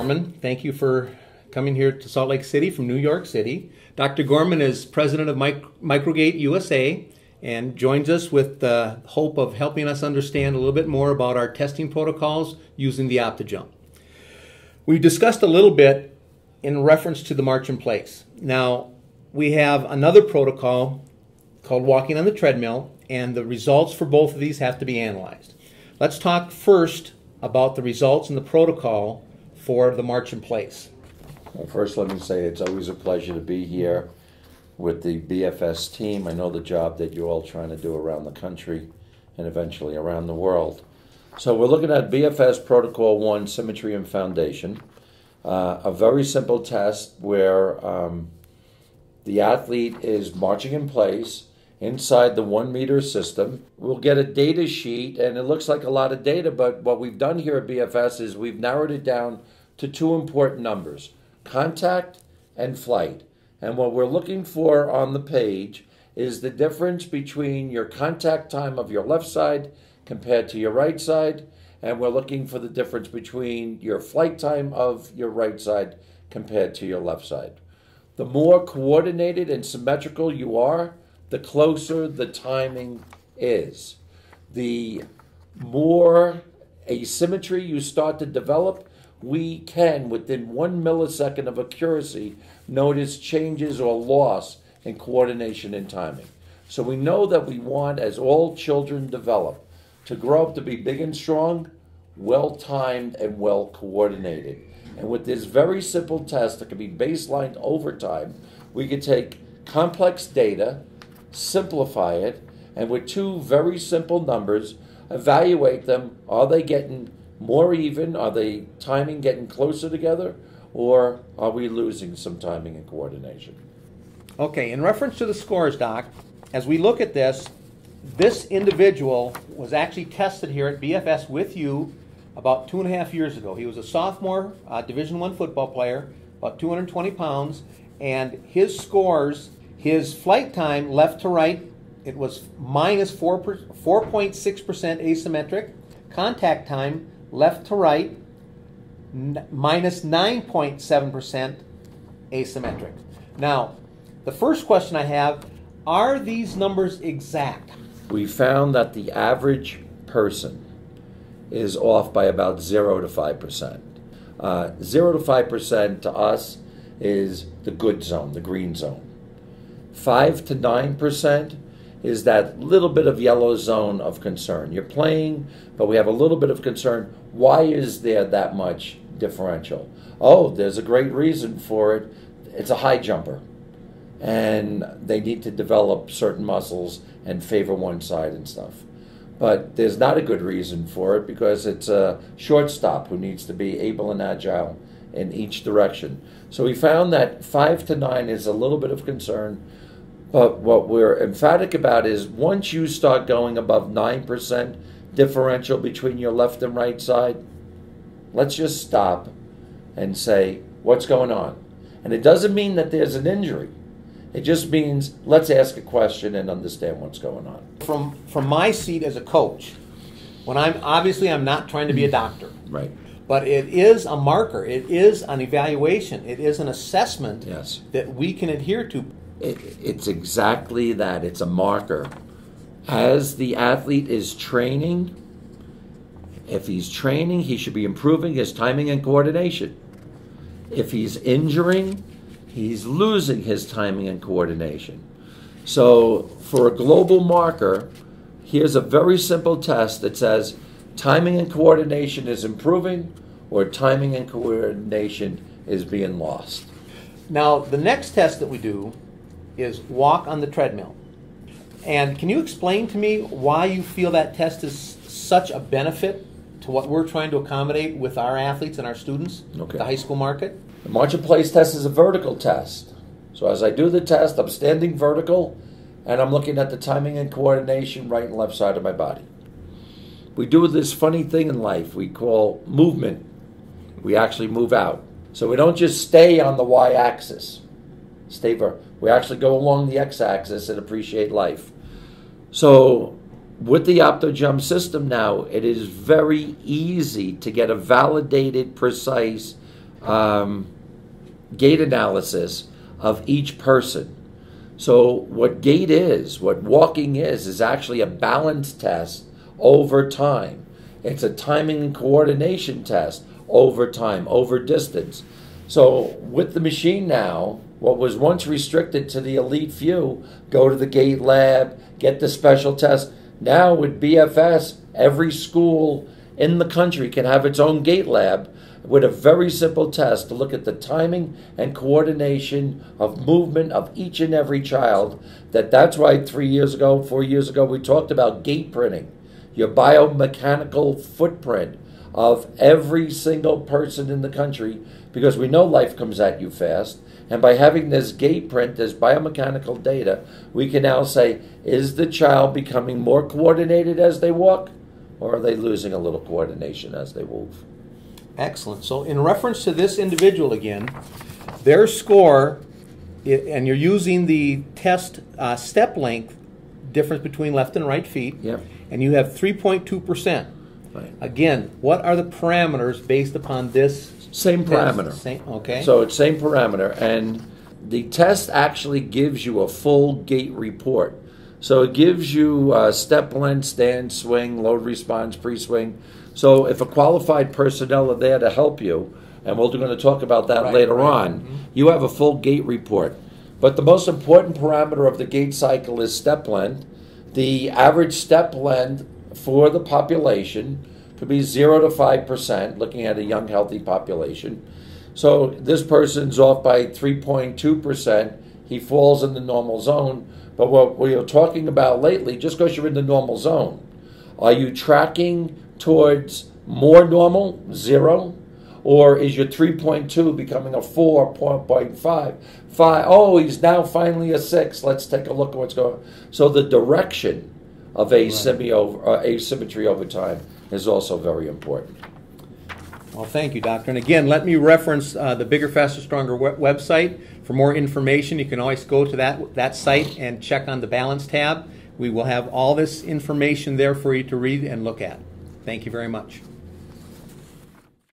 Gorman. Thank you for coming here to Salt Lake City from New York City. Dr. Gorman is president of MicroGate USA and joins us with the hope of helping us understand a little bit more about our testing protocols using the OptoJump. We discussed a little bit in reference to the march in place. Now, we have another protocol called walking on the treadmill, and the results for both of these have to be analyzed. Let's talk first about the results and the protocol for the march in place. Well, first, let me say it's always a pleasure to be here with the BFS team. I know the job that you're all trying to do around the country and eventually around the world. So we're looking at BFS Protocol 1, Symmetry and Foundation, a very simple test where the athlete is marching in place inside the 1 meter system. We'll get a data sheet, and it looks like a lot of data, but what we've done here at BFS is we've narrowed it down to two important numbers: contact and flight. And what we're looking for on the page is the difference between your contact time of your left side compared to your right side, and we're looking for the difference between your flight time of your right side compared to your left side. The more coordinated and symmetrical you are, the closer the timing is. The more asymmetry you start to develop, we can, within 1 millisecond of accuracy, notice changes or loss in coordination and timing. So we know that we want, as all children develop, to grow up to be big and strong, well-timed, and well-coordinated. And with this very simple test that can be baselined over time, we can take complex data, simplify it, and with two very simple numbers, evaluate them. Are they getting more even? Are they timing getting closer together? Or are we losing some timing and coordination? Okay, in reference to the scores, Doc, as we look at this, this individual was actually tested here at BFS with you about 2.5 years ago. He was a sophomore Division I football player, about 220 pounds, and his scores, his flight time left to right, it was minus 4.6% asymmetric. Contact time left to right, minus 9.7% asymmetric. Now, the first question I have, are these numbers exact? We found that the average person is off by about 0 to 5%. 0 to 5% to us is the good zone, the green zone. 5 to 9% is that little bit of yellow zone of concern. You're playing, but we have a little bit of concern. Why is there that much differential? Oh, there's a great reason for it. It's a high jumper, and they need to develop certain muscles and favor one side and stuff. But there's not a good reason for it because it's a shortstop who needs to be able and agile in each direction. So we found that 5 to 9 is a little bit of concern, but what we're emphatic about is once you start going above 9% differential between your left and right side, let's just stop and say, what's going on? And it doesn't mean that there's an injury. It just means let's ask a question and understand what's going on. From my seat as a coach, when I'm not trying to be a doctor. Right. But it is a marker. It is an evaluation. It is an assessment Yes. that we can adhere to. It's exactly that. It's a marker. As the athlete is training, if he's training, he should be improving his timing and coordination. If he's injuring, he's losing his timing and coordination. So for a global marker, here's a very simple test that says timing and coordination is improving or timing and coordination is being lost. Now, the next test that we do is walk on the treadmill. And can you explain to me why you feel that test is such a benefit to what we're trying to accommodate with our athletes and our students, Okay. the high school market? The march in place test is a vertical test. So as I do the test, I'm standing vertical and I'm looking at the timing and coordination right and left side of my body. We do this funny thing in life we call movement. We actually move out. So we don't just stay on the y-axis. We actually go along the x-axis and appreciate life. So with the OptoJump system now, it is very easy to get a validated, precise gait analysis of each person. So what gait is, what walking is actually a balance test over time. It's a timing and coordination test over time, over distance. So with the machine now, what was once restricted to the elite few, go to the Gait lab, get the special test. Now with BFS, every school in the country can have its own Gait lab with a very simple test to look at the timing and coordination of movement of each and every child. That's why 3 years ago, 4 years ago, we talked about gait printing, your biomechanical footprint of every single person in the country, because we know life comes at you fast. And by having this gait print, this biomechanical data, we can now say, is the child becoming more coordinated as they walk, or are they losing a little coordination as they move? Excellent. So in reference to this individual again, their score, and you're using the test step length difference between left and right feet, Yep. and you have 3.2%. Right. Again, what are the parameters based upon this? Same parameter. Same, okay. So it's same parameter, and the test actually gives you a full gait report. So it gives you step length, stand, swing, load response, pre-swing. So if a qualified personnel are there to help you, and we're going to talk about that later on, you have a full gait report. But the most important parameter of the gait cycle is step length. The average step length for the population could be 0 to 5%, looking at a young, healthy population. So this person's off by 3.2%. He falls in the normal zone. But what we are talking about lately, just because you're in the normal zone, are you tracking towards more normal, 0? Or is your 3.2 becoming a 4.5? Oh, he's now finally a 6. Let's take a look at what's going on. So the direction of asymmetry over time is also very important. Well, thank you, Doctor. And again, let me reference the Bigger, Faster, Stronger website. For more information, you can always go to that site and check on the Balance tab. We will have all this information there for you to read and look at. Thank you very much.